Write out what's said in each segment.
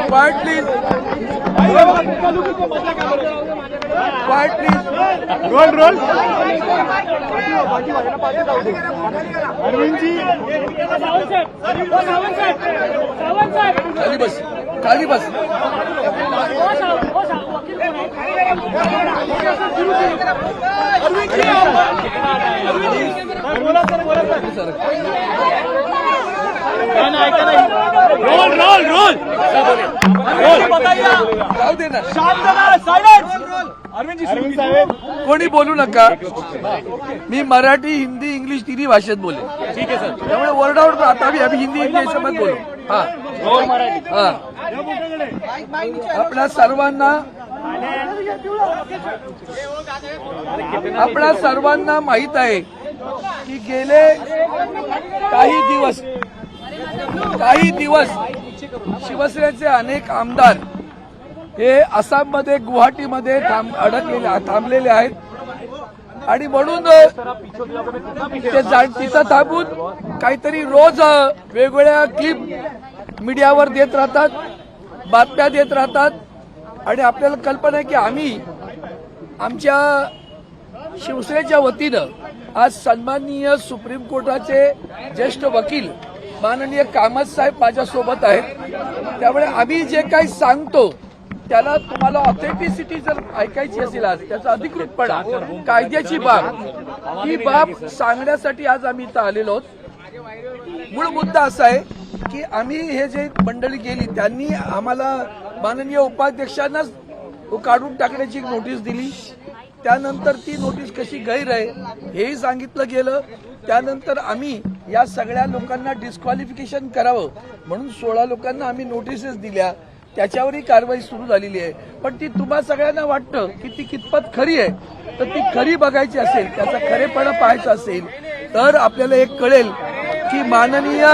Quiet please. Quiet please. Roll Arvind ji खाली बस, खाली बस. रोल रोल रोल जाऊ दे ना. अरविंद साहेब कोणी बोलू नका. मी मराठी, हिंदी, इंग्लिश तिन्ही भाषेत बोले. ठीक है सर. त्यामुळे ओरडाओरड आता आम्ही हिंदी इंग्लिश याच्यामध्ये बोलू. हा हा. आपल्या सर्वांना माहित आहे की गेले काही दिवस शिवसेनेचे अनेक आमदार हे आसाममध्ये, गुवाहाटीमध्ये थांबलेले आहेत आणि म्हणून ते तिथं थांबून काहीतरी रोज वेगवेगळ्या क्लिप मीडियावर देत राहतात, बातम्या देत राहतात. आणि आपल्याला कल्पना आहे की आम्ही आमच्या शिवसेनेच्या वतीनं आज सन्माननीय सुप्रीम कोर्टाचे ज्येष्ठ वकील माननीय कामत साहेब माझ्यासोबत आहेत. त्यामुळे आम्ही जे काही सांगतो त्याला तुम्हाला ऑथेंटिसिटी जर ऐकायची असेल आज त्याचा अधिकृतपणा, कायद्याची बाब, ही बाब सांगण्यासाठी आज आम्ही इथं आलेलो आहोत. मूळ मुद्दा असा आहे की आम्ही हे जे मंडळी गेली त्यांनी आम्हाला माननीय उपाध्यक्षांनाच काढून टाकण्याची नोटीस दिली. त्यानंतर ती नोटीस कशी गैर आहे हेही सांगितलं गेलं. त्यानंतर आम्ही या सगळ्या लोकांना डिस्क्वालिफिकेशन करावं म्हणून 16 लोकांना आम्ही नोटिसेस दिल्या. त्याच्यावरही कारवाई सुरू झालेली आहे. पण ती तुम्हा सगळ्यांना वाटतं की ती कितपत खरी आहे, तर ती खरी बघायची असेल, त्याचा खरेपणा पाहायचा असेल तर आपल्याला एक कळेल की माननीय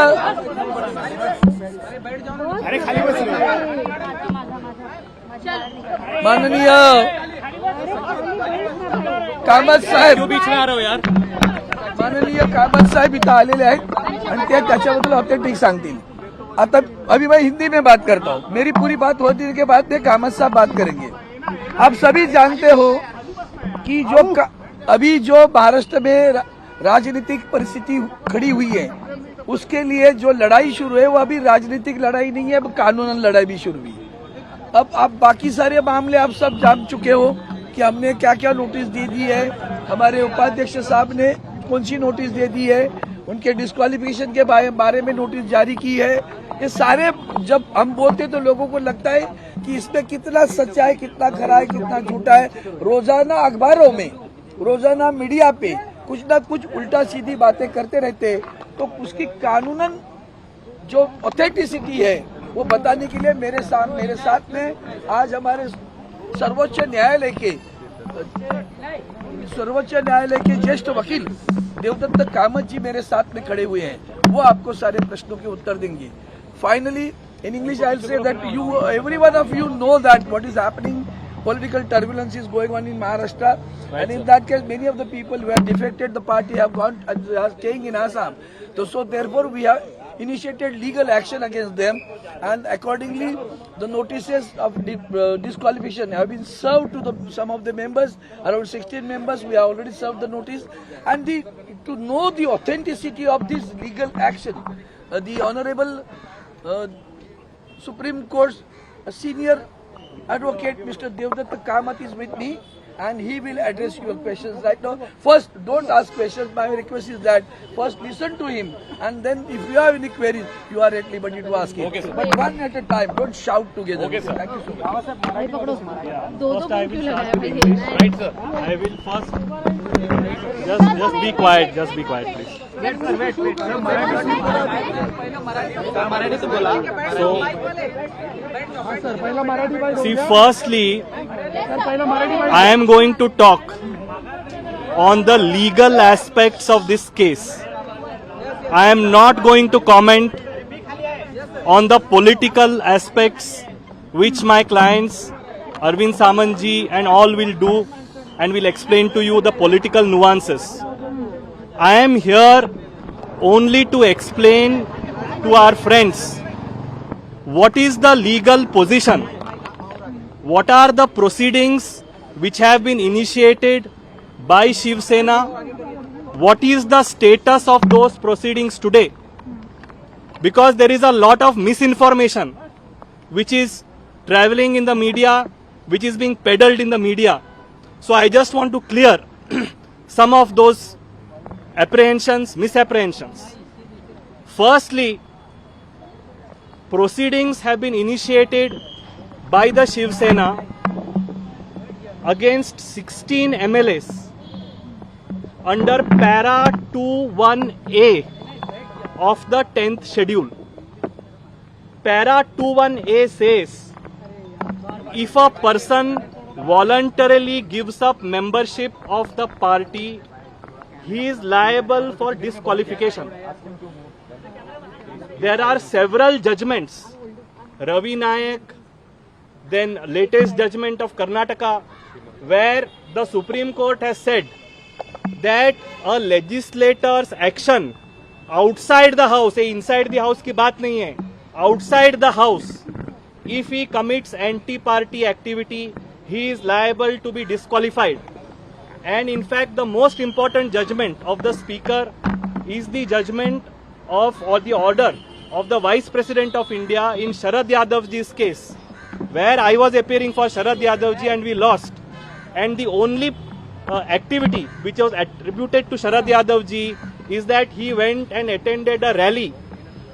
कामत साहेब इथं आलेले आहेत आणि ते त्याच्याबद्दल ऑथेंटिक सांगतील. आता अभी मैं हिंदी में बात करता हूँ. मेरी पूरी बात होने के बाद में कामत साहब बात करेंगे. आप सभी जानते हो कि अभी जो महाराष्ट्र में राजनीतिक परिस्थिति खड़ी हुई है उसके लिए जो लड़ाई शुरू है वो अभी राजनीतिक लड़ाई नहीं है, अब कानूनन लड़ाई भी शुरू हुई है. अब आप बाकी सारे मामले आप सब जान चुके हो कि हमने क्या क्या नोटिस दे दी है, हमारे उपाध्यक्ष साहब ने कौन सी नोटिस दे दी है, उनके डिस्क्वालिफिकेशन के बारे में नोटिस जारी की है. ये सारे जब हम बोलते तो लोगों को लगता है कि इसमें कितना सच्चा है, कितना खरा है, कितना झूठा है. रोजाना अखबारों में, रोजाना मीडिया पे कुछ ना कुछ उल्टा सीधी बातें करते रहते. तो उसकी कानूनन जो ऑथेंटिसिटी है वो बताने के लिए मेरे साथ में आज हमारे सर्वोच्च न्यायालय के ज्येष्ठ वकील देवदत्त कामत जी मेरे साथ में खड़े हुए हैं. वो आपको सारे प्रश्नों के उत्तर देंगे. Finally in English I'll say that every one of you know that what is happening, political turbulence is going on in Maharashtra, and in that case many of the people who have defected the party have gone and are staying in Assam. So therefore we have initiated legal action against them, and accordingly the notices of disqualification have been served to some of the members, around 16 members. We have already served the notice, and to know the authenticity of this legal action, the Honorable Supreme Court's senior advocate Mr. Devdatta Kamath is with me, and he will address your questions right now. First, don't ask questions. My request is that first listen to him, and then if you have any queries, you are at liberty to ask him. Okay, sir. But one at a time. Don't shout together. Okay, sir. Thank you so much. First I will right, sir. I will first just be quiet. Just be quiet, please. So, see, firstly, I am going to talk on the legal aspects of this case. I am not going to comment on the political aspects which my clients Arvind Samantji and all will do and will explain to you the political nuances. I am here only to explain to our friends what is the legal position, what are the proceedings which have been initiated by Shiv Sena, what is the status of those proceedings today. Because there is a lot of misinformation which is traveling in the media, which is being peddled in the media. So I just want to clear some of those apprehensions, misapprehensions. Firstly, proceedings have been initiated by the Shiv Sena against 16 MLAs under para 21A of the 10th schedule. Para 21A says, if a person voluntarily gives up membership of the party, he is liable for disqualification. There are several judgments, Ravi Nayak, then latest judgment of Karnataka, where the Supreme Court has said that a legislator's action outside the house, inside the house की बात नहीं है, outside the house, if he commits anti-party activity, he is liable to be disqualified. And in fact, the most important judgment of the Speaker is the judgment of, or the order of the Vice President of India in Sharad Yadavji's case, where I was appearing for Sharad Yadavji and we lost. And the only activity which was attributed to Sharad Yadavji is that he went and attended a rally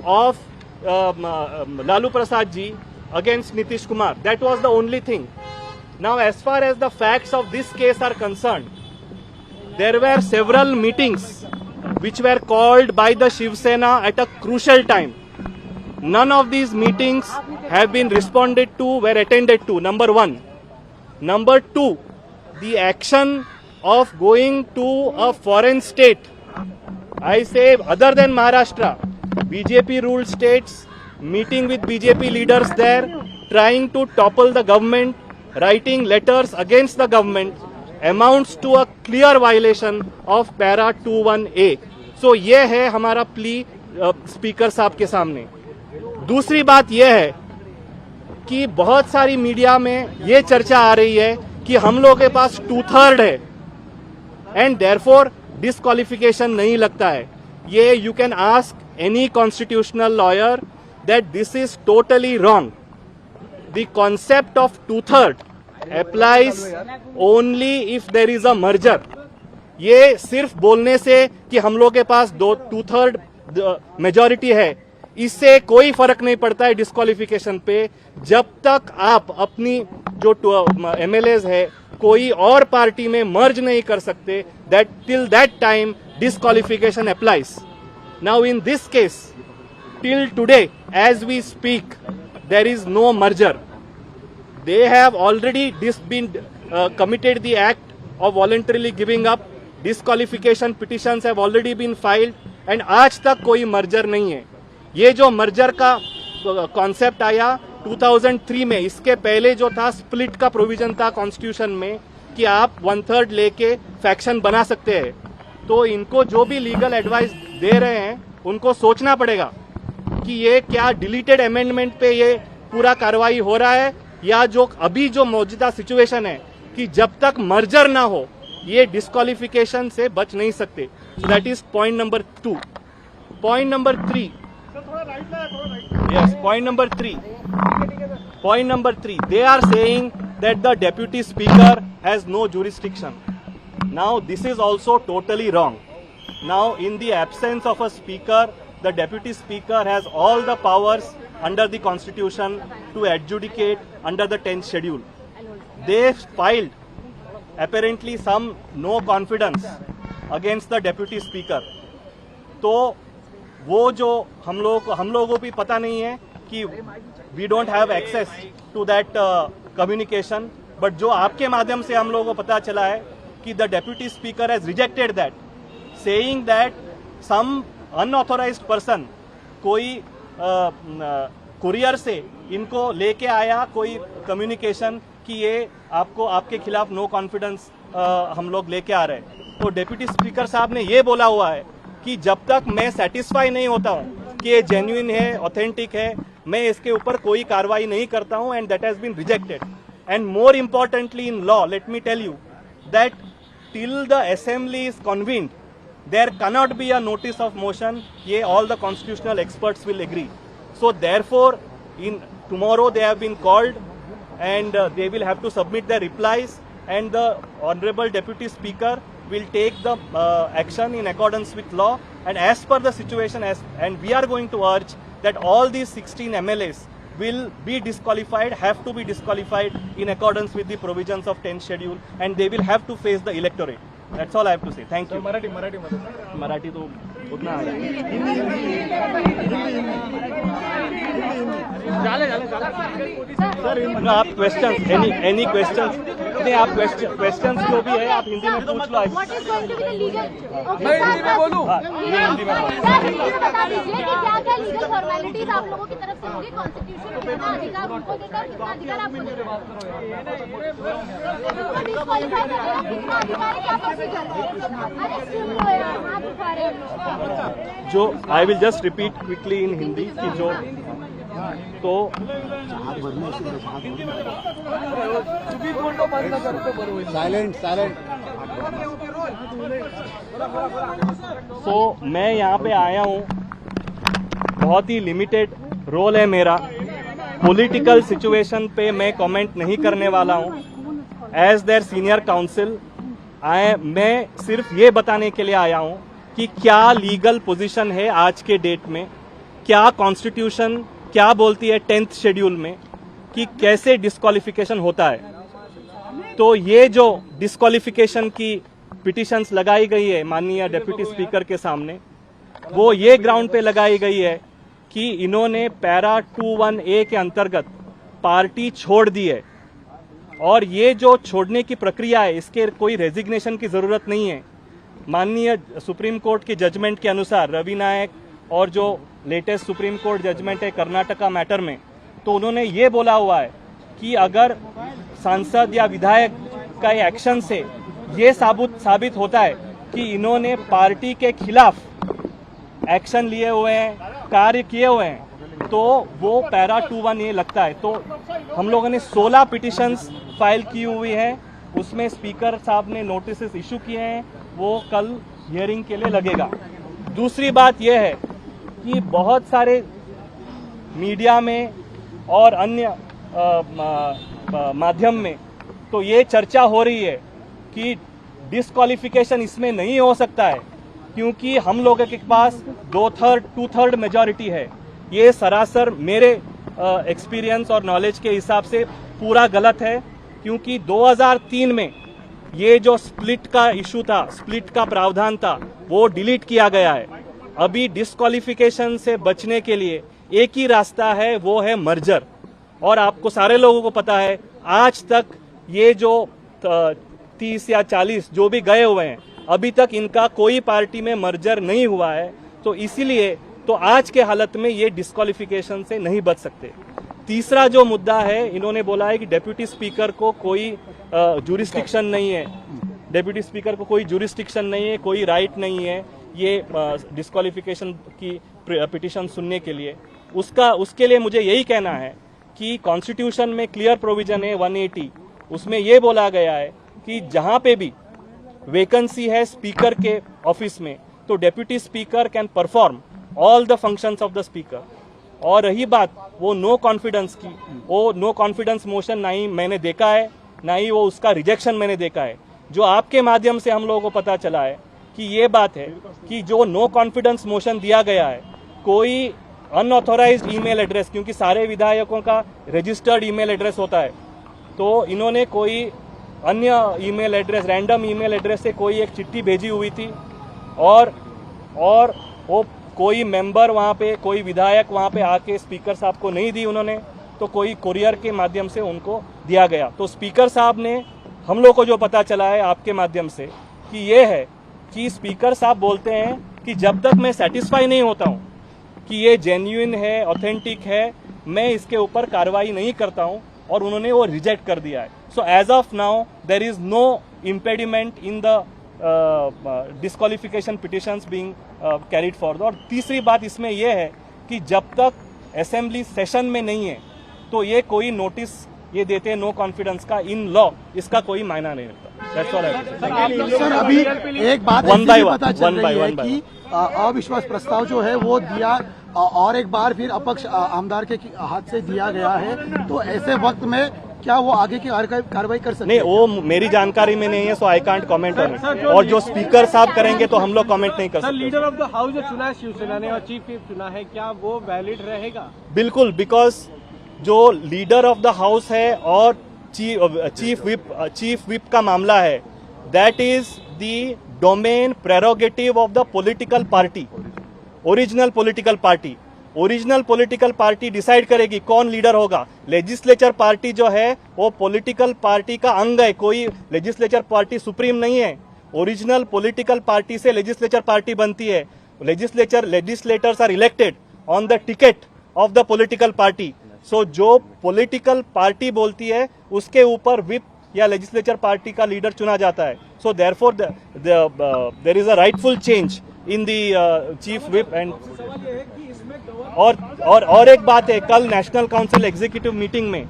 of Lalu Prasad ji against Nitish Kumar. That was the only thing. Now, as far as the facts of this case are concerned, there were several meetings which were called by the Shiv Sena at a crucial time. None of these meetings have been responded to, were attended to, number one. Number two, the action of going to a foreign state, I say other than Maharashtra, BJP ruled states, meeting with BJP leaders there, trying to topple the government, writing letters against the government, amounts to a clear violation of para 21A. So ये है हमारा plea speaker साहब के सामने. दूसरी बात यह है कि बहुत सारी मीडिया में ये चर्चा आ रही है कि हम लोगों के पास 2/3 है एंड देयरफॉर डिस्क्वालिफिकेशन नहीं लगता है. ये you can ask any constitutional lawyer that this is totally wrong. The concept of 2/3 applies only if there is a merger. ये सिर्फ बोलने से कि हम लोग के पास 2/3 मेजॉरिटी है, इससे कोई फर्क नहीं पड़ता है डिस्क्वालिफिकेशन पे. जब तक आप अपनी जो MLAs है कोई और पार्टी में मर्ज नहीं कर सकते, that till that time disqualification applies. Now in this case, till today as we speak, there is no merger. They have already committed the act of voluntarily giving up. Disqualification petitions have already been filed and आज तक कोई merger नहीं है. ये जो merger का concept आया 2003 में, इसके पहले जो था स्प्लिट का प्रोविजन था कॉन्स्टिट्यूशन में कि आप 1/3 लेके फैक्शन बना सकते हैं. तो इनको जो भी लीगल एडवाइस दे रहे हैं उनको सोचना पड़ेगा कि ये क्या डिलीटेड अमेंडमेंट पे ये पूरा कार्रवाई हो रहा है या जो अभी जो मौजूदा सिचुएशन है कि जब तक मर्जर ना हो ये डिस्क्वालिफिकेशन से बच नहीं सकते. So that is point number 2. Point number 3, yes, point number 3, they are saying that the deputy speaker has no jurisdiction. Now this is also totally wrong. Now in the absence of a speaker, the deputy speaker has all the powers under the constitution to adjudicate under the 10th schedule. They filed apparently some no confidence against the deputy speaker. तो वो जो हम लोगों को भी पता नहीं है कि we don't have access to that communication, but जो आपके माध्यम से हम लोगों को पता चला है कि the deputy speaker has rejected that, saying that some unauthorized person कोई कुरियर से इनको लेके आया, कोई कम्युनिकेशन कि ये आपको आपके खिलाफ नो कॉन्फिडेंस हम लोग लेके आ रहे हैं। तो डिप्टी स्पीकर साहब ने ये बोला हुआ है कि जब तक मैं सेटिस्फाई नहीं होता हूँ कि ये जेन्युइन है, ऑथेंटिक है, मैं इसके ऊपर कोई कार्रवाई नहीं करता हूँ, and that has been rejected. And more importantly in law, let me tell you that till the assembly is convened, there cannot be a notice of motion. Ye all the constitutional experts will agree. So therefore, in tomorrow they have been called, and they will have to submit their replies, and the honorable deputy speaker will take the action in accordance with law and as per the situation. And we are going to urge that all these 16 MLAs will be disqualified, have to be disqualified in accordance with the provisions of 10th schedule, and they will have to face the electorate. That's all I have to say. Thank you. Marathi तो उतना आ sir, आप question any question नहीं, आप question जो भी है आप हिंदी में पूछ लो। मैं हिंदी में बोलूं? हिंदी में बता दीजिए कि क्या क्या लीगल फॉर्मेलिटीज आप लोगों की तरफ से होगी, कॉन्स्टिट्यूशन में कितना अधिकार उनको देता है, कितना अधिकार आपको देता है, कितना अधिकार है, क्या प्रोसीजर है? अरे सुन लो यार, हाथ उठा रहे हैं। जो I will just repeat quickly in Hindi की जो तो तुम्ही बोलणं बंद करतो बरोबर। Silent silent. सो मैं यहाँ पे आया हूँ, बहुत ही लिमिटेड रोल है मेरा, पॉलिटिकल सिचुएशन पे मैं कमेंट नहीं करने वाला हूँ। एज देयर सीनियर काउंसिल मैं सिर्फ ये बताने के लिए आया हूँ कि क्या लीगल पोजीशन है आज के डेट में, क्या कॉन्स्टिट्यूशन क्या बोलती है 10th शेड्यूल में कि कैसे डिस्क्वालिफिकेशन होता है। तो ये जो डिस्क्वालिफिकेशन की पिटिशंस लगाई गई है माननीय डिप्टी स्पीकर के सामने, वो ये ग्राउंड पे लगाई गई है कि इन्होंने पैरा 21A के अंतर्गत पार्टी छोड़ दी है, और ये जो छोड़ने की प्रक्रिया है इसके कोई रेजिग्नेशन की जरूरत नहीं है। माननीय सुप्रीम कोर्ट की जजमेंट के अनुसार रवि नायक और जो लेटेस्ट सुप्रीम कोर्ट जजमेंट है कर्नाटका मैटर में, तो उन्होंने ये बोला हुआ है कि अगर सांसद या विधायक का एक्शन से ये साबित होता है कि इन्होंने पार्टी के खिलाफ एक्शन लिए हुए हैं, कार्य किए हुए हैं, तो वो पैरा 21A लगता है। तो हम लोगों ने 16 पिटिशंस फाइल की हुई है, उसमें स्पीकर साहब ने नोटिस इशू किए हैं, वो कल हियरिंग के लिए लगेगा। दूसरी बात यह है कि बहुत सारे मीडिया में और अन्य माध्यम में तो ये चर्चा हो रही है कि डिस्क्वालिफिकेशन इसमें नहीं हो सकता है क्योंकि हम लोगों के पास 2/3 मेजॉरिटी है। ये सरासर मेरे एक्सपीरियंस और नॉलेज के हिसाब से पूरा गलत है, क्योंकि 2003 में ये जो स्प्लिट का इशू था, स्प्लिट का प्रावधान था, वो डिलीट किया गया है। अभी डिस्क्वालिफिकेशन से बचने के लिए एक ही रास्ता है, वो है मर्जर। और आपको सारे लोगों को पता है आज तक ये जो 30 या 40 जो भी गए हुए हैं, अभी तक इनका कोई पार्टी में मर्जर नहीं हुआ है। तो इसीलिए तो आज के हालत में ये डिस्क्वालिफिकेशन से नहीं बच सकते। तीसरा जो मुद्दा है, इन्होंने बोला है कि डेप्यूटी स्पीकर को कोई जुरिस्डिक्शन नहीं है, डेप्यूटी स्पीकर को कोई जुरिस्डिक्शन नहीं है, कोई राइट नहीं है ये डिस्क्वालिफिकेशन की पिटीशन सुनने के लिए। उसके लिए मुझे यही कहना है कि कॉन्स्टिट्यूशन में क्लियर प्रोविजन है 180, उसमें ये बोला गया है कि जहां पे भी वैकेंसी है स्पीकर के ऑफिस में, तो deputy speaker can perform all the functions of the speaker. और रही बात वो नो कॉन्फिडेंस की, वो नो कॉन्फिडेंस मोशन ना ही मैंने देखा है, ना ही वो उसका रिजेक्शन मैंने देखा है। जो आपके माध्यम से हम लोगों को पता चला है कि ये बात है कि जो नो कॉन्फिडेंस मोशन दिया गया है, कोई अनऑथोराइज्ड ईमेल एड्रेस, क्योंकि सारे विधायकों का रजिस्टर्ड ईमेल एड्रेस होता है, तो इन्होंने कोई अन्य email address, random email address से कोई एक चिट्ठी भेजी हुई थी, और वो कोई मेंबर वहाँ पे, कोई विधायक वहाँ पे आके स्पीकर साहब को नहीं दी उन्होंने, तो कोई कुरियर के माध्यम से उनको दिया गया। तो स्पीकर साहब ने, हम लोग को जो पता चला है आपके माध्यम से, कि ये है कि स्पीकर साहब बोलते हैं कि जब तक मैं सेटिस्फाई नहीं होता हूँ कि ये जेन्युइन है, ऑथेंटिक है, मैं इसके ऊपर कार्रवाई नहीं करता हूँ। और उन्होंने वो रिजेक्ट कर दिया है. So as of now there is no impediment in the disqualification petitions being carried forward. और तीसरी बात इसमें यह है कि जब तक असेंबली सेशन में नहीं है तो ये कोई नोटिस ये देते हैं नो कॉन्फिडेंस का इन लॉ, इसका कोई मायना नहीं रहता. That's all I have to say. Sir अभी एक बात One ऐसी by भी one, पता चल one by रही है one by कि अविश्वास प्रस्ताव जो है वो दिया और एक बार फिर अपक्ष आमदार के हाथ से दिया गया है, तो ऐसे वक्त में क्या वो आगे की कार्रवाई कर सकते नहीं, हैं? वो मेरी जानकारी में नहीं है, so I can't comment on it. और जो स्पीकर साहब करेंगे तो हम लोग कमेंट नहीं कर सर, सकते. लीडर ऑफ द हाउस जो चुना है शिवसेना ने और चीफ व्हिप चुना है, क्या वो वैलिड रहेगा? बिल्कुल, बिकॉज जो लीडर ऑफ द हाउस है और चीफ व्हिप का मामला है, that is the domain prerogative of the political party, original political party. Original political party decide करेगी कौन लीडर होगा. लेजिस्लेचर पार्टी जो है वो पॉलिटिकल पार्टी का अंग है, कोई लेजिस्लेचर पार्टी सुप्रीम नहीं है. ओरिजिनल पॉलिटिकल पार्टी से लेजिस्लेचर पार्टी बनती है. Legislators are elected on the ticket of the political party. So जो पॉलिटिकल पार्टी बोलती है उसके ऊपर व्हिप या लेजिस्लेचर पार्टी का लीडर चुना जाता है. So therefore there is a rightful change in the chief whip. And और एक बात है, कल नेशनल काउंसिल एग्जीक्यूटिव मीटिंग में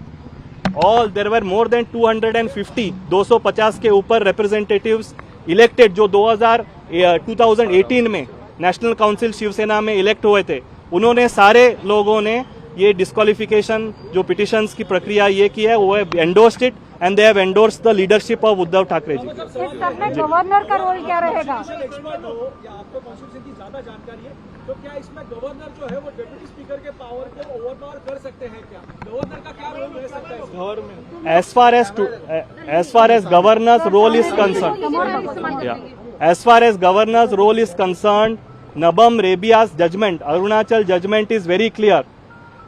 देयर वर मोर देन 250 के ऊपर रिप्रेजेंटेटिव्स इलेक्टेड जो 2018 में नेशनल काउंसिल शिवसेना में इलेक्ट हुए थे. उन्होंने सारे लोगों ने ये डिस्क्वालिफिकेशन जो पिटिशंस की प्रक्रिया ये की है वो endorsed it and they have endorsed the leadership of Uddhav Thackeray ji. इस सब में गवर्नर का रोल क्या रहेगा? एक्सपर्ट हो या आपको कॉन्स्टिट्यूशन की ज्यादा जानकारी है, तो क्या इसमें गवर्नर जो है वो डेप्यूटी स्पीकर के पावर को ओवरपावर कर सकते हैं? क्या गवर्नर का क्या रोल रह सकता है government? As far as governor's role is concerned, as far as governor's role is concerned, Nabam Rebiya's judgment, Arunachal judgment is very clear.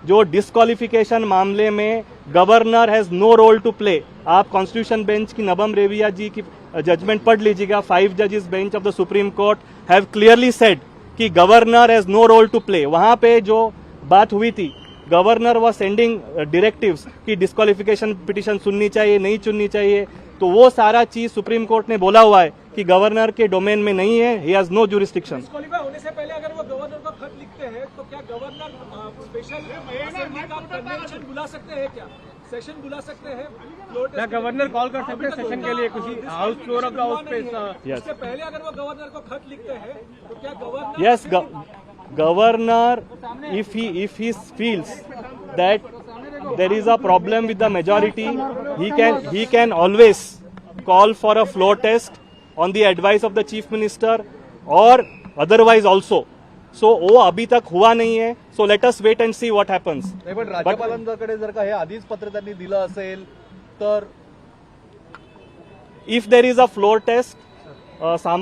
जो डिस्क्वालिफिकेशन मामले में governor has no role to play. आप constitution bench की नबम रेबिया जी की judgement पढ़ लीजिएगा. 5 जजेस bench of the Supreme Court have clearly said कि governor has no role to play. वहां पे जो बात हुई थी, गवर्नर वाज सेंडिंग डिरेक्टिव्स कि डिस्क्वालिफिकेशन पिटिशन सुननी चाहिए नहीं सुननी चाहिए, तो वो सारा चीज सुप्रीम कोर्ट ने बोला हुआ है कि गवर्नर के डोमेन में नहीं है. He has no jurisdiction. Disqualify होने से पहले अगर वो गवर्नर को खत लिखते हैं तो क्या गवर्नर स्पेशल असेंबली का कन्वेंशन बुला सकते हैं? क्या सेशन बुला सकते हैं? क्या गवर्नर कॉल कर सकते हैं सेशन के लिए किसी house floor of the house पे? इससे पहले अगर वो गवर्नर को खत लिखते हैं तो क्या governor? Yes, governor, if he feels that there is a problem with the majority, he can always call for a floor test on the advice of the chief minister or otherwise also. So वो अभी तक हुआ नहीं है. So let us wait and see what happens. नाही, पण राज्यपालांकडे जर का हे आधीच पत्र त्यांनी दिलं असेल तर If there is a floor test,